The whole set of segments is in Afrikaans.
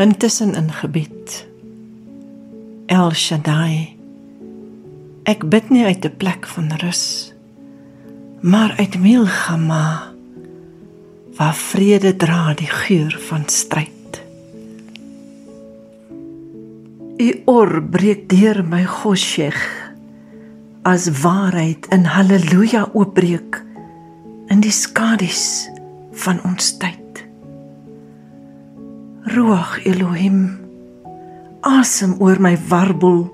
Intussen in gebed. El Shaddai, ek bid nie uit 'n plek van rus, maar uit Milchama, waar vrede dra die geur van stryd. U oor breek deur my Goshech, as waarheid in halleluja oopbreek, in die skadies van ons tyd. Ruach Elohim, asem oor my warbel,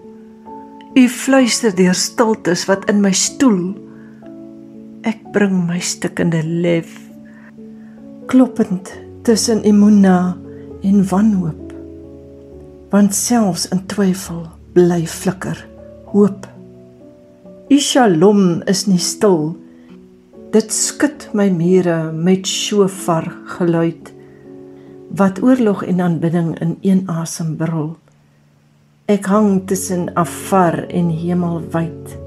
u fluister deur stiltes wat in my stoel, ek bring my stikkende lef, kloppend tussen emuna en wanhoop, want selfs in twyfel bly flikker hoop. U Shalom is nie stil, dit skud my mure met shofar geluid, wat oorlog en aanbidding in een asem brul. Ek hang tussen afar en hemelwyd,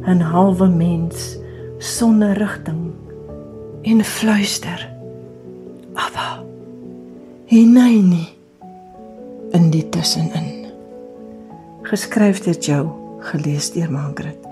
'n halwe mens sonder rigting, en fluister, Abba, Hineini, in die tussenin. Geskryf deur Joe, gelees deur Margaret.